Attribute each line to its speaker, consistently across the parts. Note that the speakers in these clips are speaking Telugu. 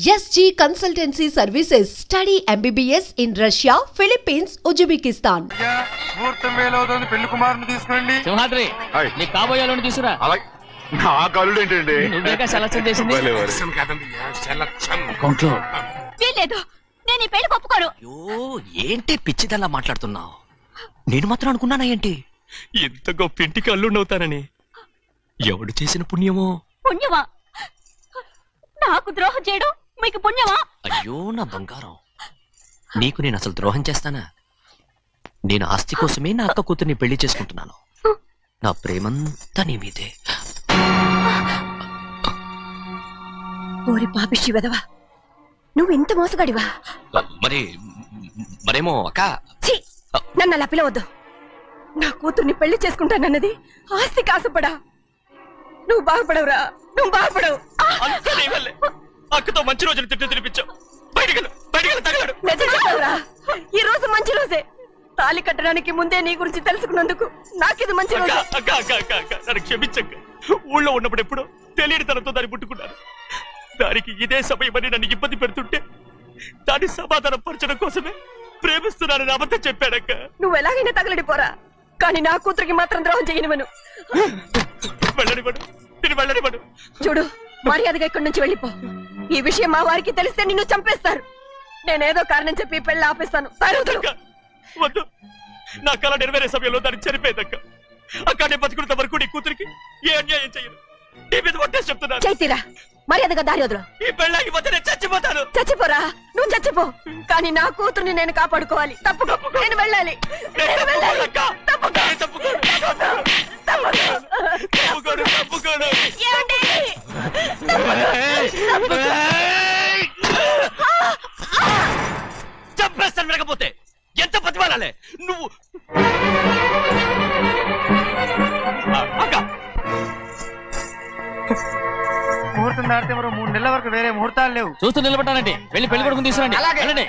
Speaker 1: SG Consultancy Services. Study MBBS in Russia, Philippines, Uzbekistan.
Speaker 2: ముహూర్తం వేలవుతుంది. పెళ్లి కుమారుని తీసుకురండి.
Speaker 3: సింహాద్రి నీ కాబోయేలను తీసుకురా.
Speaker 2: నా కలుడు ఏంటండి?
Speaker 3: నువ్వేగా సెలక్షన్ చేసింది.
Speaker 4: వీల్లేదు, నేను ఈ పెళ్లి ఒప్పుకోను.
Speaker 5: ఏంటి పిచ్చిదల్లా మాట్లాడుతున్నావు? నేను మాత్రం అనుకున్నానా ఏంటి
Speaker 3: ఎంత గొప్ప ఇంటికి అల్లుండవుతానని? ఎవడు చేసిన పుణ్యమో?
Speaker 4: పుణ్యమా? నాకు ద్రోహం చేయడం మీకు పుణ్యమా?
Speaker 5: అయ్యో నా బంగారం, నీకు నేను అసలు ద్రోహం చేస్తానా? నేను ఆస్తి కోసమే నా అక్క కూతుర్ని పెళ్లి చేసుకుంటున్నాను. నా ప్రేమంతా నీ మీదే.
Speaker 4: ఓరి పాపిష్టి వెదవా, నువ్వు ఇంత మోసగాడివా?
Speaker 5: మరేమో అక్క.
Speaker 4: నన్ను అలా పిలవద్దు. నా కూతుర్ని పెళ్లి చేసుకుంటానన్నది ఆస్తి కాసపడా. నువ్వు బాగుపడవురా, నువ్వు బాగుపడవు.
Speaker 3: అక్కతో మంచి రోజులు తిట్టు తినిపించావు.
Speaker 4: ఈ రోజు మంచి రోజే. తాళి కట్టడానికి ముందే నీ గురించి తెలుసుకున్నందుకు నాకిది మంచి రోజు.
Speaker 3: నన్ను క్షమించక్క. ఊళ్ళో ఉన్నప్పుడు ఎప్పుడో తెలియని తనతో దాన్ని ముట్టుకున్నాను. దానికి ఇదే సమయమని నన్ను ఇబ్బంది పెడుతుంటే దాన్ని సమాధానం పరచడం కోసమే ప్రేమిస్తున్నానని అబద్ధం చెప్పాడక్క.
Speaker 4: నువ్వు ఎలాగైనా తగలడిపోరా, కానీ నా కూతురికి మాత్రం ద్రోహం చేయనివను.
Speaker 3: వెళ్ళనివ్వడు, నేను వెళ్ళనివ్వడు.
Speaker 4: చూడు, మర్యాదగా ఇక్కడి నుంచి వెళ్ళిపో. ఈ విషయం మా వారికి తెలిస్తే నిన్ను చంపేస్తారు. నేనేదో కారణం చెప్పి పెళ్లి ఆపేస్తాను.
Speaker 3: వద్దు, నా కళ నెరవేరే సమయంలో దాన్ని చనిపోయేదక్క. అక్కడే బతుకున్నంత వరకు నీ కూతురికి ఏ అన్యాయం చేయను. నీ మీద ఒట్టేసి చెప్తున్నాను.
Speaker 4: చైతీరా, మర్యాదగా దారి వదులు.
Speaker 3: ఈ పెళ్ళాకి పోతే నేను చచ్చిపోతాను.
Speaker 4: చచ్చిపోరా, నువ్వు చచ్చిపో, కానీ నా కూతుర్ని నేను కాపాడుకోవాలి. తప్పుకో, నేను వెళ్ళాలి.
Speaker 5: చంపేస్తాను. వినకపోతే ఎంత బతిమాలాలే నువ్వు?
Speaker 2: ముహూర్తం దాటితే మరో 3 నెలల వరకు వేరే ముహూర్తాలు లేవు.
Speaker 3: చూస్తూ నిలబడ్డానండి. వెళ్ళి పెళ్లి కొడుకుని తీసుకురండి. వెళ్ళండి.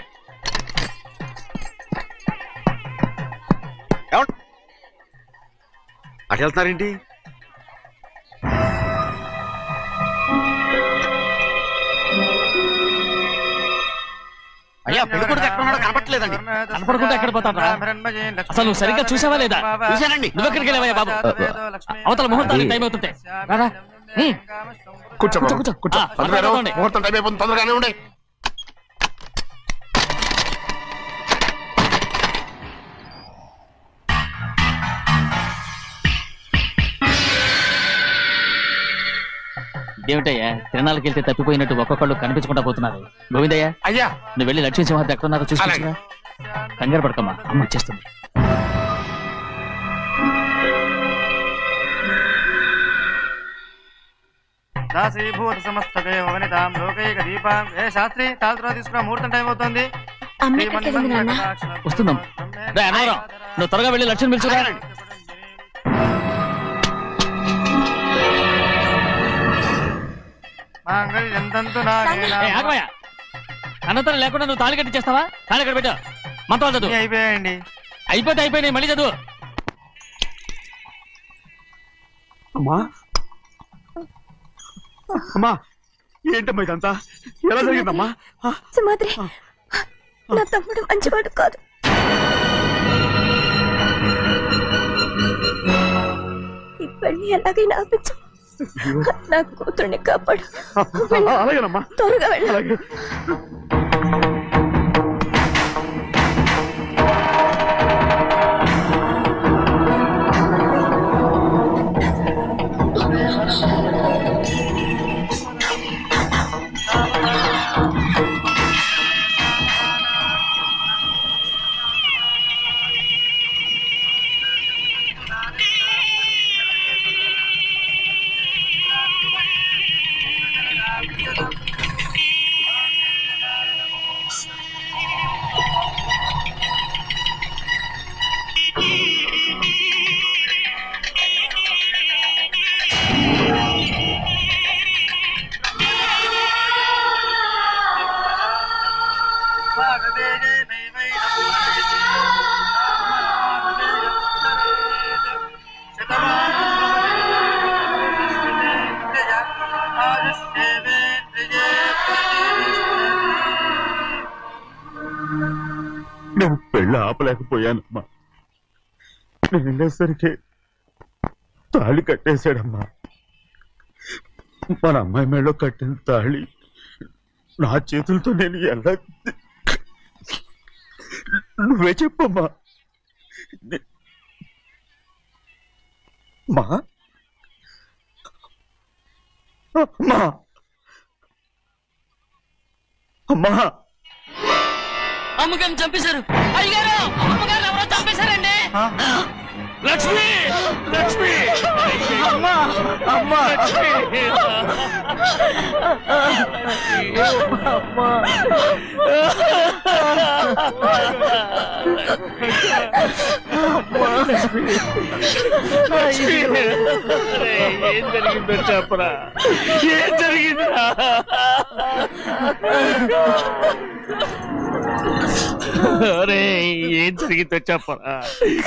Speaker 2: అటు వెళ్తున్నారేంటి?
Speaker 5: అయ్యా, పెళ్లి కొడుకు ఎక్కడ ఉన్నాడో కనపట్లేదండి.
Speaker 3: కనపడకుండా ఎక్కడ పోతాడ్రా? అసలు నువ్వు సరిగ్గా చూసావా లేదా?
Speaker 5: చూశానండి.
Speaker 3: నువ్వెక్కడికి వెళ్ళవయ్యా బాబు? అవతల ముహూర్తానికి టైం అవుతుంది.
Speaker 2: కూర్చో కూర్చో కూర్చో. ముహూర్తం టైం అయిపోతుంది, తొందరగానే ఉండే.
Speaker 3: ఏమిటయ్యా, తిరణాలకి వెళ్తే తప్పిపోయినట్టు ఒక్కొక్కళ్ళు కనిపించకుండా పోతున్నారు. గోవిందయ్య,
Speaker 2: అయ్యా,
Speaker 3: నువ్వు వెళ్ళి లక్ష్మీ సింహాద్రి ఎక్కడ ఉన్నారో చూసుకుంటున్నా. కంగారు పడకమ్మా, అమ్మ వచ్చేస్తుంది.
Speaker 2: దాసీభూత సమస్త దేవనితాం లోకైక దీపాం. ఏ శాస్త్రి, తాళతో తీసుకురా, ముహూర్తం టైం అవుతుంది.
Speaker 3: వస్తుందమ్మా. నువ్వు త్వరగా వెళ్ళి లక్ష్మణ్ పిలుచురా. అనంతరం లేకుండా నువ్వు తాళి కట్టి చేస్తావా? తాళి కట్టి పెట్టు. మంత్రాలు చదువు.
Speaker 2: అయిపోయాయండి.
Speaker 3: అయిపోయినాయి, మళ్ళీ చదువు.
Speaker 2: అమ్మా అమ్మా, ఏంటమ్మా ఇదంతా? ఎలా జరిగిందమ్మా?
Speaker 4: సుమాద్రి, నా తమ్ముడు మంచివాడు కాదు. ఈ పెళ్లి ఎలాగైనా ఆపించు. నా కూతుర్ని కాపాడు.
Speaker 2: అలాగేనమ్మా,
Speaker 4: త్వరగా వెళ్ళాలి.
Speaker 6: ఆపలేకపోయానమ్మా. నేను వెళ్ళేసరికి తాళి కట్టేశాడమ్మా. మన అమ్మాయి మేడలో కట్టిన తాళి నా చేతులతో నేను ఎలా... నువ్వే చెప్పమ్మా. మా అమ్మా అమ్మా
Speaker 5: అమ్మగారిని చంపేశారు అయ్యారు. అమ్మగారు ఎవరో చంపేశారండి.
Speaker 3: లక్ష్మి లక్ష్మి అమ్మా అమ్మా ఏం జరిగిందో చెప్పరా? ఏం జరిగిందిరా? అరే ఏం జరిగిందో చెప్పరా?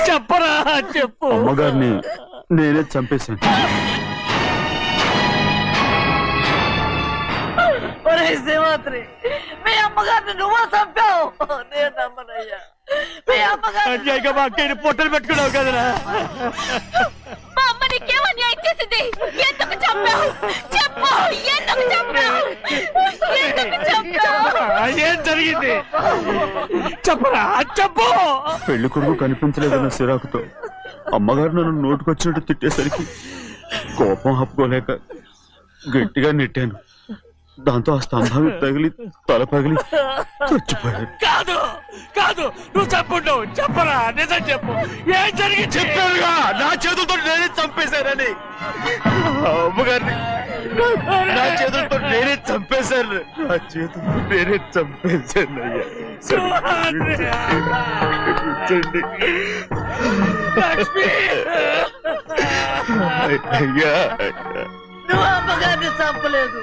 Speaker 3: చెప్పరా చెప్పు.
Speaker 6: అమ్మగారిని నేనే చంపేశాను.
Speaker 7: శ్రీమాత్రి, మీ అమ్మగారిని నువ్వు చంపావు. నేను నమ్మనయ్యా. మీ అమ్మగారు
Speaker 3: మా అక్కని పొట్టలు పెట్టుకున్నావు కదరా.
Speaker 4: మా అమ్మ నీకేం అన్యాయం చేసింది? ఎందుకు చంపావు? చెప్పు, ఎందుకు చంపావు? ఎందుకు చంపావు?
Speaker 3: ఏం జరిగింది చెప్పరా? చెప్పు.
Speaker 6: పెళ్లి కొడుకు కనిపించలేదన్న సిరాకుతో అమ్మగారు నన్ను నోటుకొచ్చినట్టు తిట్టేసరికి కోపం ఆపుకోలేక గట్టిగా నెట్టాను. దాంతో ఆ స్తంభం తగిలి తల పగిలి చచ్చిపోయాడు.
Speaker 3: కాదు కాదు, నువ్వు చెప్పుండవు. చెప్పరా, నిజం చెప్పు. ఏం జరిగింది?
Speaker 6: చెప్పారుగా, నా చేతులతో నేనే చంపేశానని. అమ్మగారిని నా చేతులతో నేనే చంపేశాను. నా చేతులతో నేనే చంపేశాను. అయ్యా,
Speaker 7: నువ్వు అమ్మగారిని చంపలేదు.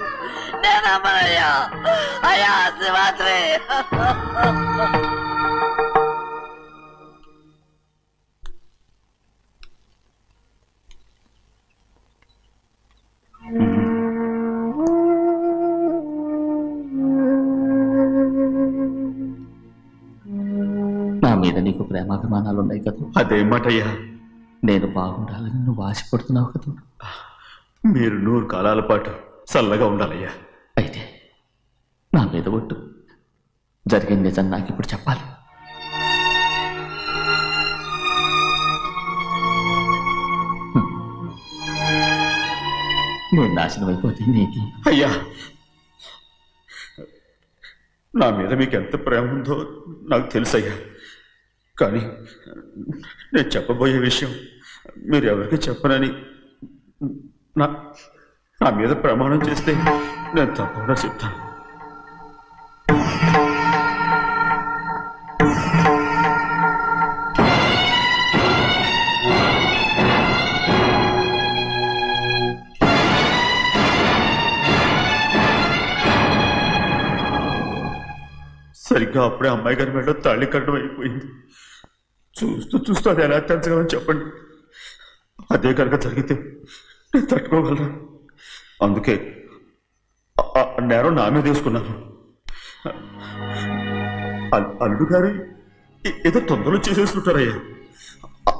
Speaker 7: నేను అమ్మనయ్యా. అయ్యా శ్రీమాత్రి.
Speaker 5: నా మీద నీకు ప్రేమాభిమానాలు ఉన్నాయి కదా.
Speaker 6: అదేమాటయ్యా?
Speaker 5: నేను బాగుండాలని నువ్వు ఆశపడుతున్నావు కదా.
Speaker 6: మీరు 100 కాలాల పాటు చల్లగా ఉండాలయ్యా.
Speaker 5: అయితే నా మీద ఒట్టు. జరిగిన నిజం నాకు ఇప్పుడు చెప్పాలి. నేను నాశనం అయిపోతే నీకు.
Speaker 6: అయ్యా, నా మీద మీకు ఎంత ప్రేమ ఉందో నాకు తెలుసయ్యా. కానీ నేను చెప్పబోయే విషయం మీరు ఎవరికి చెప్పనని నా మీద ప్రమాణం చేస్తే నేను తప్పకుండా చెప్తాను. సరిగ్గా అప్పుడే అమ్మాయి గారి మెడలో తాళి కట్టడం అయిపోయింది. చూస్తూ చూస్తూ అది ఎలా తెంచగలని చెప్పండి. అదే కనుక జరిగితే నేను తట్టుకోగలను. అందుకే నేరం నా మీద తీసుకున్నాను. అల్లుడు గారు ఏదో తొందరలో చేసేస్తుంటారయ్యా.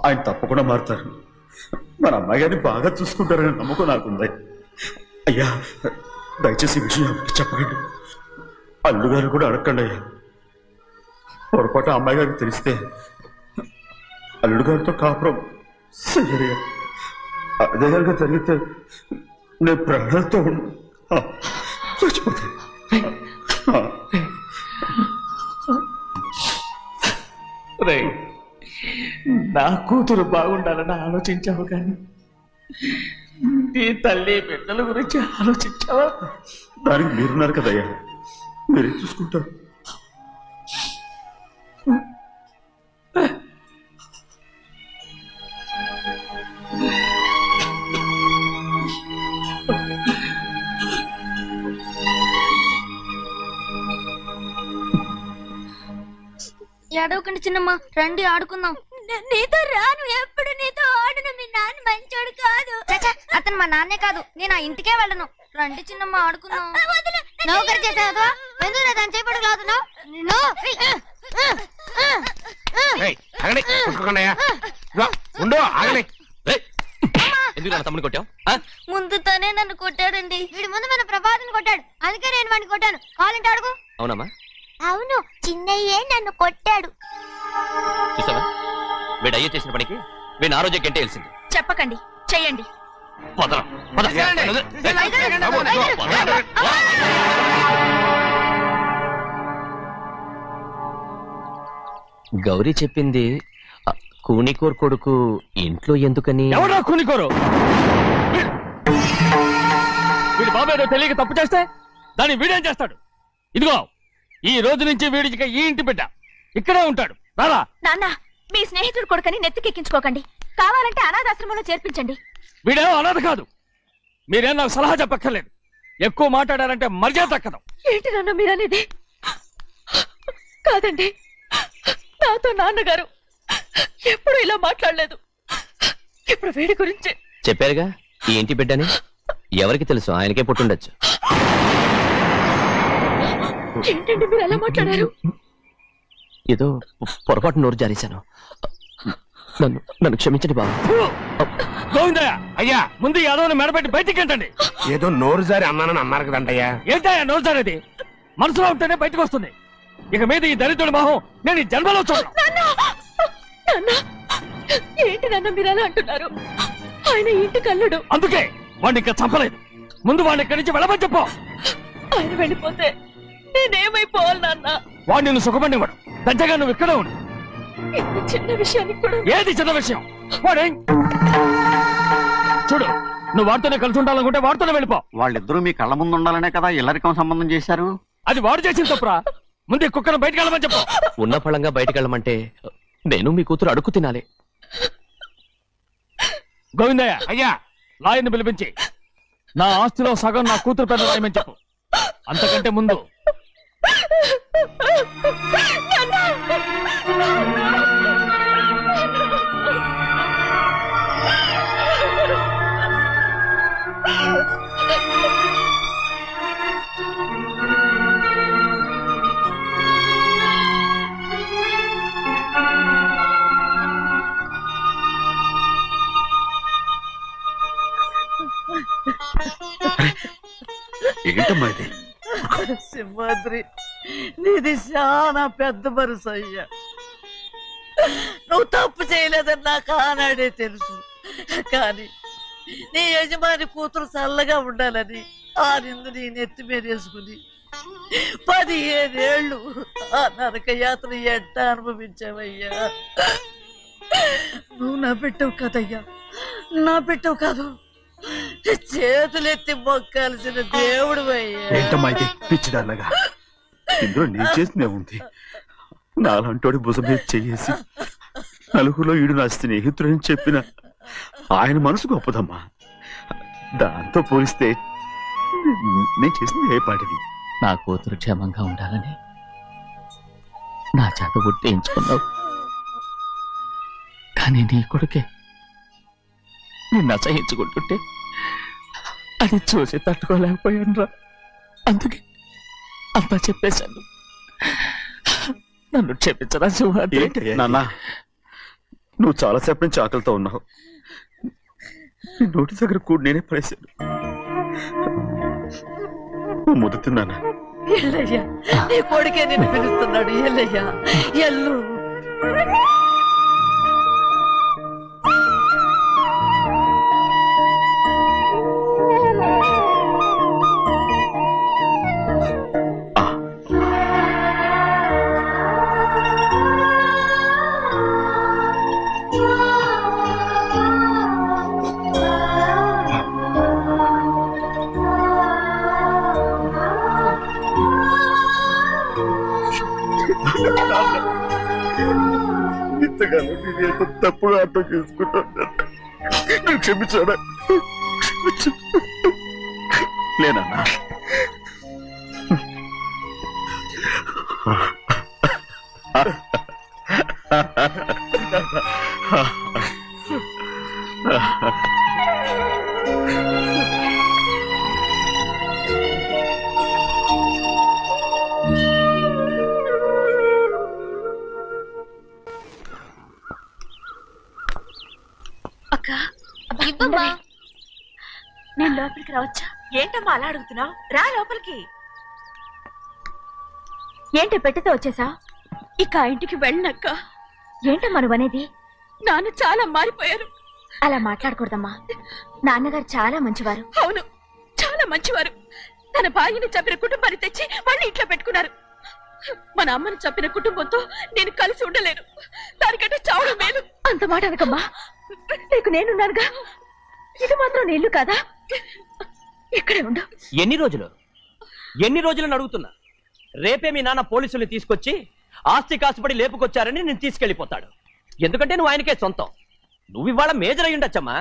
Speaker 6: ఆయన తప్పకుండా మారుతారు. మన అమ్మాయి గారిని బాగా చూసుకుంటారని నమ్మకం నాకుంది. అయ్యా, దయచేసి ఈ విషయం ఎవరికి చెప్పకండి. అల్లుడు గారు కూడా అడగండి అయ్యా. పొరపాటు అమ్మాయి గారికి తెలిస్తే అల్లుడు గారితో కాపురం సరియా. అదే కనుక జరిగితే నేను ప్రాణాలతో చచ్చిపోతాను.
Speaker 3: నా కూతురు బాగుండాలని ఆలోచించావు కానీ నీ తల్లి బిడ్డల గురించి ఆలోచించావా?
Speaker 6: దానికి మీరున్నారు కదయ్యా, మీరే చూసుకుంటారు.
Speaker 8: ఏడవకండి చిన్నమ్మ, రండి ఆడుకుందాం. నీతో రాను, ఎప్పుడు నీతో ఆడను. మీ నాన్న మంచోడు కాదు. అతను మా నాన్నే కాదు, నేను ఆ ఇంటికే వెళ్ళను. రండి చిన్నమ్మ ఆడుకుందాం. నౌకరు చేసావు ఎందుకు నా దాని చేపడు లాగుతున్నావు
Speaker 5: ఎందుకు నా తమ్ముని కొట్టావు?
Speaker 8: ముందు తనే నన్ను కొట్టాడండి. వీడి ముందు మన ప్రభాతం కొట్టాడు, అందుకే నేను వాడిని కొట్టాను. కావాలంటే అడుగు.
Speaker 5: అవునమ్మా?
Speaker 8: అవును, చిన్నయ్యే నన్ను కొట్టాడు.
Speaker 5: చూసావా, వీడు అయ్యే చేసిన పనికి వీడిని ఆ రోజే గంటే తెలిసింది.
Speaker 4: చెప్పకండి, చెయ్యండి.
Speaker 5: గౌరీ చెప్పింది కూనికోర్ కొడుకు ఇంట్లో ఎందుకని.
Speaker 3: ఎవరా కూనికోరు? వీడి బాబు ఏదో తెలియక తప్పు చేస్తే దాన్ని వీడేం చేస్తాడు? ఇదిగో, ఈ రోజు నుంచి వీడికి ఈ ఇంటి బిడ్డ ఇక్కడే ఉంటాడు. రారా.
Speaker 4: నాన్న, మీ స్నేహితుడు కొడుకని నెత్తికెక్కించుకోకండి. కావాలంటే అనాథాశ్రమంలో చేర్పించండి.
Speaker 3: వీడేమో అనాథ కాదు. మీరేం నాకు సలహా చెప్పక్కర్లేదు. ఎక్కువ మాట్లాడారంటే మర్యాద దక్కదు.
Speaker 4: ఏంటి నాన్న మీరనేది? కాదండి, నాతో నాన్నగారు ఎప్పుడు ఇలా మాట్లాడలేదు. ఇప్పుడు వీడి గురించి
Speaker 5: చెప్పారుగా ఈ ఇంటి బిడ్డని. ఎవరికి తెలుసు, ఆయనకే పుట్టుండొచ్చు.
Speaker 4: ఏంటండి మీరు ఎలా మాట్లాడారు?
Speaker 5: ఏదో పొరపాటు నోరు జారేశాను. నన్ను క్షమించండి బాబు.
Speaker 3: గోవిందయ్య, అయ్యా ముందు యాదవ్ని మెడబెట్టి బయటికి ఏంటండి?
Speaker 9: ఏదో నోరు జారి అన్నానని అన్నారు కదంటయ్యా.
Speaker 3: ఏంటయ్యా నోరు జారేది? మనసులో ఉంటేనే బయటకు వస్తుంది. ఇక మీద ఈ దరిద్రుడి మొహం నేను ఈ జన్మలో చూడను.
Speaker 4: ఏంటి నాన్న మీరు ఎలా అంటున్నారు? ఆయన ఇంటి కల్లుడు.
Speaker 3: అందుకే వాడిని ఇంకా చంపలేదు. ముందు వాడిని ఇక్కడి నుంచి వెళ్ళమని చెప్పు.
Speaker 4: ఆయన వెళ్ళిపోతే నేనేమైపోవాలి నాన్న?
Speaker 3: వాడు నిన్ను సుఖపడివాడు. పెద్దగా నువ్వు ఇక్కడే ఉండు.
Speaker 4: ఇంత చిన్న విషయానికి కూడా.
Speaker 3: ఏది చిన్న విషయం? వాడే చూడు, నువ్వు వాడితోనే కలిసి ఉండాలనుకుంటే వాడితోనే వెళ్ళిపో.
Speaker 10: వాళ్ళిద్దరూ మీ కళ్ళ ముందు ఉండాలనే కదా ఇల్లరికం సంబంధం చేశారు.
Speaker 3: అది వాడు చేసిన తప్పురా. ముందు ఈ కుక్కను బయటకు వెళ్ళమని చెప్పు.
Speaker 5: ఉన్న ఫలంగా బయటకు వెళ్ళమంటే నేను మీ కూతురు అడుగు తినాలి.
Speaker 3: గోవిందయ్య, అయ్యా లాయర్ని పిలిపించి నా ఆస్తిలో సగం నా కూతురు పెద్ద రాయమని చెప్పు. అంతకంటే ముందు
Speaker 6: ఏంటమ్మా ఇది?
Speaker 7: సింహాద్రి, నీది చాలా పెద్ద మనసు అయ్యా. నువ్వు తప్పు చేయలేదని నాకు ఆనాడే తెలుసు. కానీ నీ యజమాని కూతురు చల్లగా ఉండాలని ఆ నిందు నీ నెత్తి మీద వేసుకుని 15 ఏళ్ళు ఆ నరక యాత్ర ఎట్ట అనుభవించావయ్యా. నువ్వు నా పెట్టవు కదయ్యా, నా పెట్టవు కాదు, చేతులెత్తి మొక్కాల్సిన దేవుడు అయ్యా.
Speaker 6: ఏంటమ్మా ఇది పిచ్చిదాన్నగా? ఇందులో నేను చేసినే ఉంది. నాలంటోడి భుజం మీద చెయ్యేసి నలుగురిలో ఈడు నా స్నేహితుడని చెప్పిన ఆయన మనసు గొప్పదమ్మా. దాంతో పోలిస్తే నేను చేసింది ఏ పాటిది?
Speaker 5: నా కూతురు క్షేమంగా ఉండాలని నా చేత గుర్తించుకున్నావు. కానీ నీ కొడుకే నిన్ను అసహించుకుంటుంటే అది చూసి తట్టుకోలేకపోయాను రా. అందుకే అంతా చెప్పేశాను. నన్ను క్షమించరా సింహాద్రి.
Speaker 6: నాన్న, నువ్వు చాలాసేపు నుంచి ఆకలితో ఉన్నావు. నీ నోటి దగ్గర కూడా నేనే పడేశాను. ముద్దు తిన్నానా?
Speaker 7: ఎల్లయ్యా, నీ కొడుకే నిన్ను పిలుస్తున్నాడు. ఎల్లయ్యా, ఎల్లు.
Speaker 6: ఇంతకాలం నేను ఎంత తప్పుగా అర్థం చేసుకుంటాను. నువ్వు క్షమించాడా? లేనన్నా.
Speaker 8: ఇవ్వమ్మా.
Speaker 4: నేను లోపలికి రావచ్చా? ఏంటమ్మా అలా అడుగుతున్నావు? రా లోపలికి. ఏంటి పెట్టితో వచ్చేసా? ఇక ఆ ఇంటికి వెళ్ళనక్క. ఏంటమ్మా నువ్వనేది? నాన్న చాలా మారిపోయారు. అలా మాట్లాడకూడదమ్మా. నాన్నగారు చాలా మంచివారు. అవును, చాలా మంచివారు. తన భార్యని చంపిన కుటుంబాన్ని తెచ్చి మళ్ళీ ఇంట్లో పెట్టుకున్నారు. మన అమ్మని చంపిన కుటుంబంతో నేను కలిసి ఉండలేను. దానికంటే చావడం మేలు. అంత మాట అనకమ్మా. నీకు నేనున్నానుగా. ఇది మాత్రం నీళ్లు కాదా? ఇక్కడే ఉండు.
Speaker 5: ఎన్ని రోజులను అడుగుతున్నా. రేపే మీ నాన్న పోలీసుల్ని తీసుకొచ్చి ఆస్తి కాసుపడి లేపుకొచ్చారని నేను తీసుకెళ్లిపోతాడు. ఎందుకంటే నువ్వు ఆయనకే సొంతం. నువ్వు ఇవాళ మేజర్ అయి ఉండొచ్చమ్మా,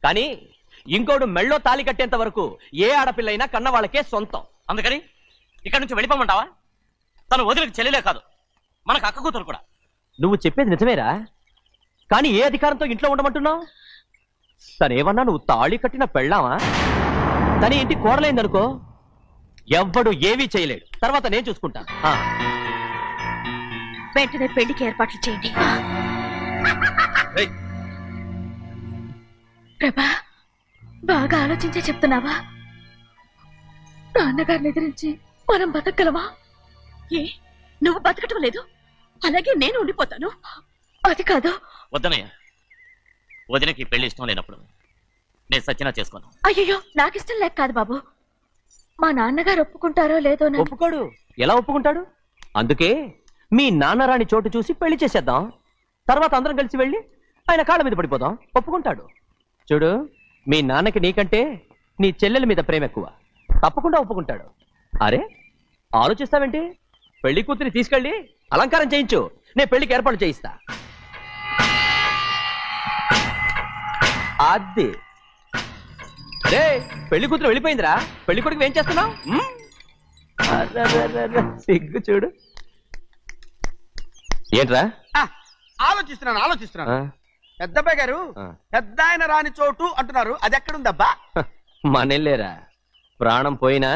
Speaker 5: కానీ ఇంకోడు మెళ్ళో తాళి కట్టేంత వరకు ఏ ఆడపిల్లైనా కన్న వాళ్ళకే సొంతం.
Speaker 3: అందుకని ఇక్కడి నుంచి వెళ్ళిపోమంటావా? తను వదిలికి చెల్లెలే కాదు, మనకు అక్క కూతురు కూడా.
Speaker 5: నువ్వు చెప్పేది నిజమేరా, కానీ ఏ అధికారంతో ఇంట్లో ఉండమంటున్నావు? తనేమన్నా నువ్వు తాళి కట్టిన పెళ్ళావా? తన ఇంటి కోడలైందనుకో, ఎవ్వడు ఏవీ చేయలేడు. తర్వాత నేను చూసుకుంటాను.
Speaker 4: వెంటనే పెళ్లికి ఏర్పాట్లు చేయండి. ప్రభా, బాగా ఆలోచించే చెప్తున్నావా? నాన్నగారిని ఎదిరించి మనం బతకగలవా? ఏ, నువ్వు బతకటం లేదు, అలాగే నేను ఉండిపోతాను. అది కాదు.
Speaker 3: వద్దనయ్య, వదినకి పెళ్లి ఇష్టం లేనప్పుడు నేను సచ్చినా చేసుకోను.
Speaker 4: అయ్యో, నాకిష్టం లేక కాదు బాబు. మా నాన్నగారు ఒప్పుకుంటారో లేదో.
Speaker 5: ఒప్పుకోడు. ఎలా ఒప్పుకుంటాడు? అందుకే మీ నాన్నరాని చోటు చూసి పెళ్లి చేసేద్దాం. తర్వాత అందరం కలిసి వెళ్ళి ఆయన కాళ్ళ మీద పడిపోదాం. ఒప్పుకుంటాడు. చూడు, మీ నాన్నకి నీకంటే నీ చెల్లెల మీద ప్రేమ ఎక్కువ. తప్పకుండా ఒప్పుకుంటాడు. అరే, ఆలోచిస్తావేంటి? పెళ్లి కూతురిని తీసుకెళ్ళి అలంకారం చేయించు, నేను పెళ్లికి ఏర్పాటు చేయిస్తా. అది రే, పెళ్లి కూతురు వెళ్ళిపోయిందిరా. పెళ్లి కొడుకు ఏం చేస్తున్నావు? సిగ్గు చూడు. ఏంట్రా?
Speaker 11: ఆలోచిస్తున్నాను. పెద్దబ్బాయి గారు పెద్ద ఆయన రాని చోటు అంటున్నారు, అది ఎక్కడుందబ్బా?
Speaker 5: మనెళ్ళేరా, ప్రాణం పోయినా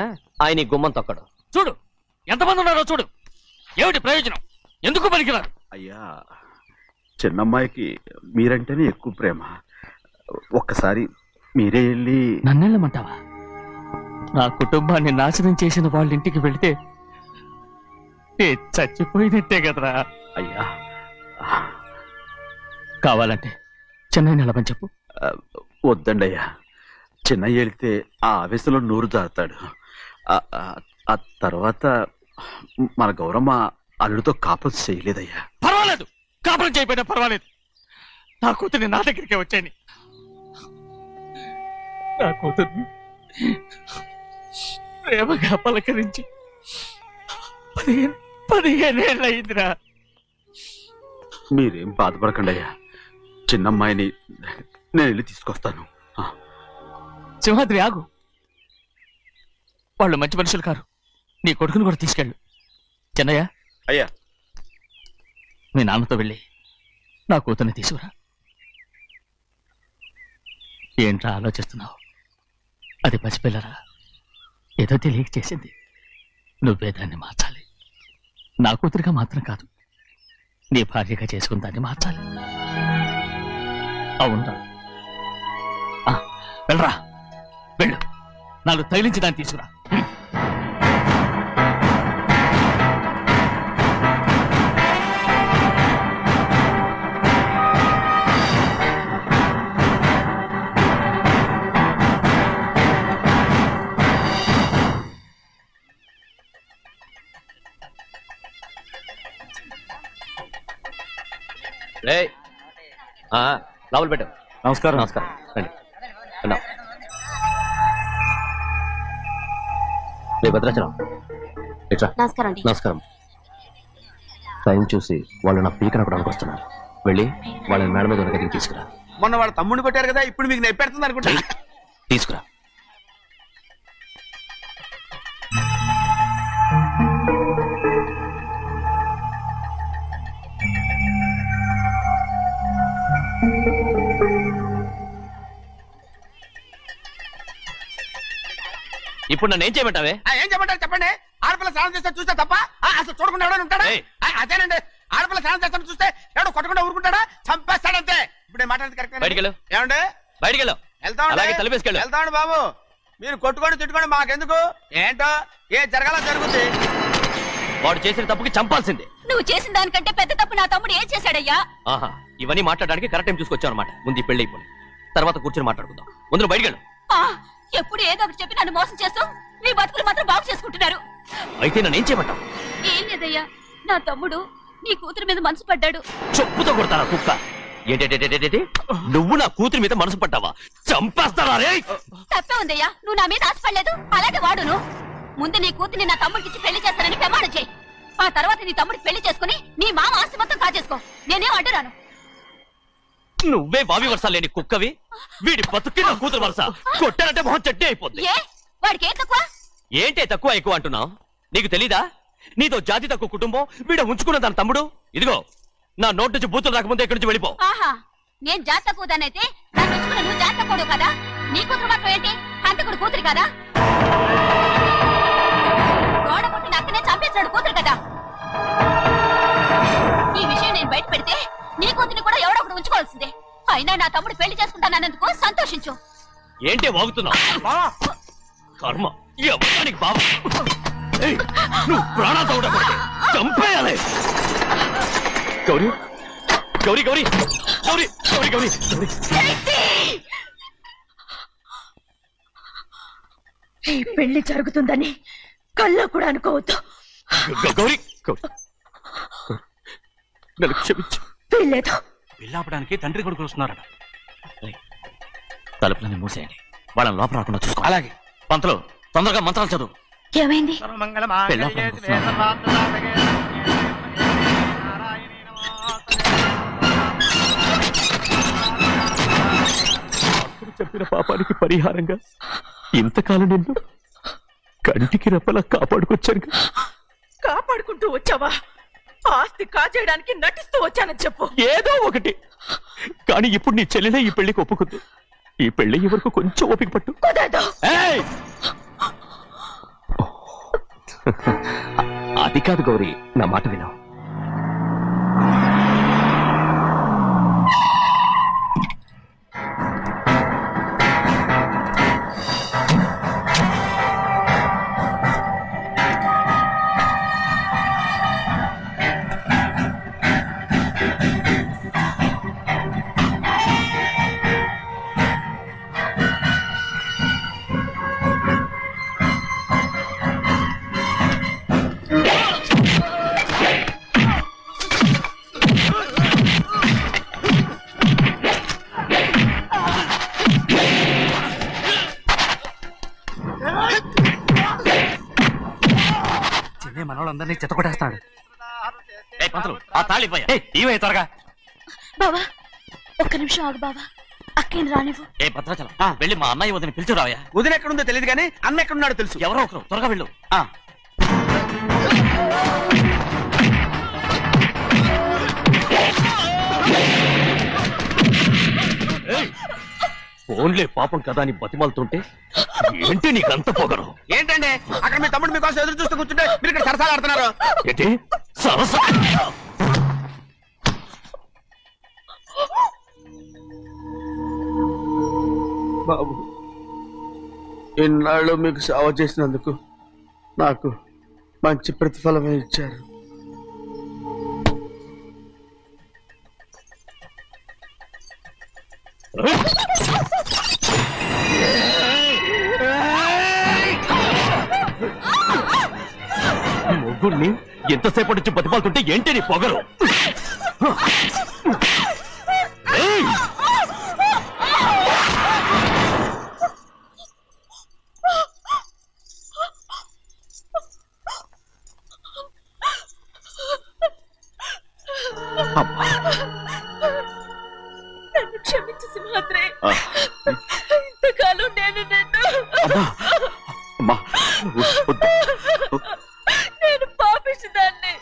Speaker 5: ఆయన గుమ్మం తొక్కడు.
Speaker 3: చూడు ఎంతమంది ఉన్నారో చూడు. ఏమిటి ప్రయోజనం? ఎందుకు పనికిరారు?
Speaker 6: అయ్యా, చిన్నమ్మాయికి మీరంటేనే ఎక్కువ ప్రేమ. ఒక్కసారి మీరే వెళ్ళి.
Speaker 3: నన్నెళ్ళమంటావా? నా కుటుంబాన్ని నాశనం చేసిన వాళ్ళ ఇంటికి వెళితే చచ్చిపోయినట్టే కదరా.
Speaker 6: అయ్యా,
Speaker 3: కావాలంటే చెన్నై నిలబని చెప్పు.
Speaker 6: వద్దండి అయ్యా, చిన్నయ్య వెళితే ఆ ఆవేశంలో నోరు జారుతాడు. ఆ తర్వాత మన గౌరమ్మ అల్లుడితో కాపురం చేయలేదయ్యా.
Speaker 3: పర్వాలేదు, కాపురం చేయకపోయినా పర్వాలేదు. నా కూతుర్ని నా దగ్గరికే వచ్చాయని. నా కూతుర్ని ప్రేమగా పలకరించి 15 ఏళ్ళు అయిందిరా.
Speaker 6: మీరేం బాధపడకండి అయ్యా, చిన్నమ్మాయిని నేను వెళ్ళి తీసుకొస్తాను.
Speaker 3: సింహాద్రి ఆగు. వాళ్ళు మంచి మనుషులు కారు. నీ కొడుకుని కూడా తీసుకెళ్ళు. చెన్నయ్య,
Speaker 6: అయ్యా,
Speaker 3: మీ నాన్నతో వెళ్ళి నా కూతుర్ని తీసుకురా. ఏంట్రా ఆలోచిస్తున్నావు? అది పసిపిల్లరా, ఏదో తెలియక చేసింది. నువ్వే దాన్ని మార్చాలి. నా కూతురిగా మాత్రం కాదు, నీ భార్యగా చేసుకుని దాన్ని మార్చాలి. అవునరా? వెళ్ళరా, వెళ్ళు. నాలుగు తగిలించి దాన్ని తీసుకురా.
Speaker 5: లోపల పెట్టు.
Speaker 6: నమస్కారం.
Speaker 5: నమస్కారం. రండి. అన్నా, భద్రాచలం ఇట్రా.
Speaker 8: నమస్కారం అండి.
Speaker 5: నమస్కారం. టైం చూసి వాళ్ళు నా పీకన కూడా వస్తున్నారు. వెళ్ళి వాళ్ళని మేడ మీద ఉన్న గదికి తీసుకురా.
Speaker 11: మొన్న వాళ్ళ తమ్ముడిని కొట్టారు కదా, ఇప్పుడు మీకు నెప్పెడుతుంది అనుకుంటా.
Speaker 5: తీసుకురా. ఇప్పుడు నన్ను ఏం చేయమంటావే?
Speaker 11: ఏం చెప్పంటారు చెప్పండి. ఆడపిల్ల స్నానం చేస్తే చూస్తే తప్ప అసలు చూడకుండా ఎవడో ఉంటాడా? అదేనండి, ఆడపిల్ల స్నానం చేస్తాను చూస్తే ఎవడో కొట్టకుండా ఊరుకుంటాడా? చంపేస్తాడంతే. ఇప్పుడు మాట్లాడేది కరెక్ట్.
Speaker 5: బయటికి వెళ్ళు.
Speaker 11: ఏమండి?
Speaker 5: బయటికి వెళ్ళు. అలాగే తలపేసుకెళ్ళు.
Speaker 11: వెళ్తామండి బాబు. మీరు కొట్టుకొని తిట్టుకొని మాకెందుకు? ఏంటో ఏ జరగాల జరుగుతుంది.
Speaker 5: వాడు చేసిన తప్పుకి చంపాల్సిందే.
Speaker 4: నువ్వు చేసిన దానికంటే పెద్ద తప్పు నా తమ్ముడు ఏం చేశాడయ్యా?
Speaker 5: ఆహా, ఇవన్నీ మాట్లాడడానికి కరెక్ట్ టైం చూసుకొచ్చావు అనమాట. ముందు ఈ పెళ్లి అయిపోయి తర్వాత కూర్చొని మాట్లాడుకుందాం. ముందు బయటకెళ్ళు.
Speaker 4: ఎప్పుడు ఏదో ఒకటి చెప్పి నన్ను మోసం చేస్తూ మీ బతుకులు మాత్రం బాగు చేసుకుంటున్నారు.
Speaker 5: అయితే నన్ను ఏం చేయమంటావు?
Speaker 4: ఏం లేదయ్యా, నా తమ్ముడు నీ కూతురు మీద మనసు పడ్డాడు.
Speaker 5: చెప్పుతో కొడతారా కుక్క? ఏంటి నువ్వు నా కూతురి మీద మనసు పడ్డావా? చంపేస్తారా రే?
Speaker 4: తప్పే ఉందయ్యా, నువ్వు నా మీద ఆశపడలేదు, అలాగే వాడును. ముందు నీ కూతుర్ని నా తమ్ముడికి పెళ్లి చేస్తానని ప్రమాణం చేయి. ఆ తర్వాత నీ తమ్ముడికి పెళ్లి చేసుకుని నీ మామ ఆస్తి మొత్తం కాజేసుకో. నేనేం అడ్డురాను.
Speaker 5: నువ్వే బావి వరుస లేని కుక్కవి. వీడి బతుక్కి నా కూతురు వరుస. కొట్టానంటే మొహం చెడ్డే అయిపోద్ది.
Speaker 4: వాడికి ఏం తక్కువ?
Speaker 5: ఏంటే తక్కువ ఎక్కువ అంటున్నావు? నీకు తెలీదా? నీతో జాతి తక్కువ కుటుంబం వీడ ఉంచుకున్న తన తమ్ముడు. ఇదిగో నా నోటి నుంచి బూతులు రాకముందే ఇక్కడి నుంచి వెళ్ళిపో.
Speaker 4: ఆహా, నేను జాతి తక్కువదానైతే నన్ను ఉంచుకున్న నువ్వు జాతి తక్కువ కదా? నీ కూతురు మాత్రం ఏంటి? హంతకుడు కూతురు కదా? గోడ పుట్టిన అక్కనే చంపేశాడు కూతురు కదా? ఈ విషయం నేను బయట పెడితే నీ కూతురిని కూడా ఎవడో ఒకడు ఉంచుకోవాల్సిందే. అయినా నా తమ్ముడు పెళ్లి చేసుకుంటానన్నందుకు సంతోషించు.
Speaker 5: ఏంటే వాగుతున్నావు? కర్మ ఎవరికి బాబు. నువ్వు ప్రాణాలతో ఉండకూడదు, చంపేయాలి. గౌరీ గౌరీ గౌరీ గౌరీ గౌరీ గౌరీ
Speaker 4: ఈ పెళ్లి జరుగుతుందని కల్లో కూడా అనుకోవద్దు.
Speaker 5: గౌరీ నన్ను క్షమించు.
Speaker 4: వీల్లేదు.
Speaker 3: పెళ్ళాపడానికి తండ్రి కొడుకులు వస్తున్నారట.
Speaker 5: తలుపులని మూసేయండి, వాళ్ళని లోపల రాకుండా చూసుకో.
Speaker 3: అలాగే.
Speaker 5: పంతలు తొందరగా మంత్రాలు చదువు.
Speaker 4: ఏమైంది?
Speaker 3: చెప్పిన పాపానికి పరిహారంగా ఇంతకాలం నిన్ను కంటికి రెప్పలా కాపాడుకొచ్చాను.
Speaker 7: కాపాడుకుంటూ వచ్చావా? ఆస్తి కాజేయడానికి నటిస్తూ వచ్చానని చెప్పు.
Speaker 3: ఏదో ఒకటి. కానీ ఇప్పుడు నీ చెల్లెలే ఈ పెళ్లికి ఒప్పుకుంది. ఈ పెళ్లి వరకు కొంచెం ఓపిక పట్టు.
Speaker 5: అది కాదు గౌరీ, నా మాట విను.
Speaker 3: మనోళ్ళందరినీ చెత్తకొట్టేస్తాడు.
Speaker 5: ఆ తాళి ఇవే త్వరగా.
Speaker 4: బావా ఒక్క నిమిషం ఆగు బావా, అక్కేం రానివ్వు.
Speaker 5: ఏ భద్రాచలం, వెళ్ళి మా అన్నయ్య వదిన పిలిచిరావయ్యా.
Speaker 11: వదిన ఎక్కడుందో తెలియదు కానీ అన్న ఎక్కడున్నాడో తెలుసు.
Speaker 5: ఎవరో ఒకరు త్వరగా వెళ్ళు. ఫోన్లే పాపం కదా అని బతిమాలుతుంటే ఏంటి నీకంత పొగరు?
Speaker 11: ఏంటండి అక్కడ మీ తమ్ముడు మీకోసం ఎదురు చూస్తూ కూర్చుంటే మీరు ఇక్కడ సరసాలు ఆడుతున్నారు.
Speaker 3: ఏంటి సరసా?
Speaker 11: బాబు, ఇన్నాళ్ళు మీకు సేవ చేసినందుకు నాకు మంచి ప్రతిఫలమే ఇచ్చారు.
Speaker 3: ముగ్గురిని ఎంతసేపటి నుంచి బతిమాలుతుంటే ఏంటి నీ పొగరు?
Speaker 7: నన్ను క్షమించు సింహాద్రి. ఇంతకాలం నేను నేను పాపిస్తుదాన్ని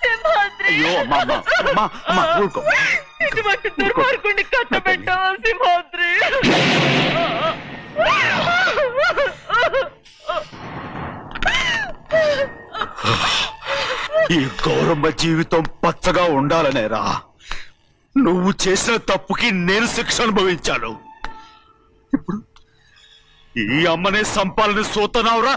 Speaker 7: సింహాద్రి. ఇటువంటి దుర్మార్గుడిని కట్టబెట్టావా సింహాద్రి?
Speaker 6: ఈ గౌరమ్మ జీవితం పచ్చగా ఉండాలనేరా నువ్వు చేసిన తప్పుకి నేను శిక్ష అనుభవించాను. ఇప్పుడు ఈ అమ్మనే సంపాలని సోతనావురా.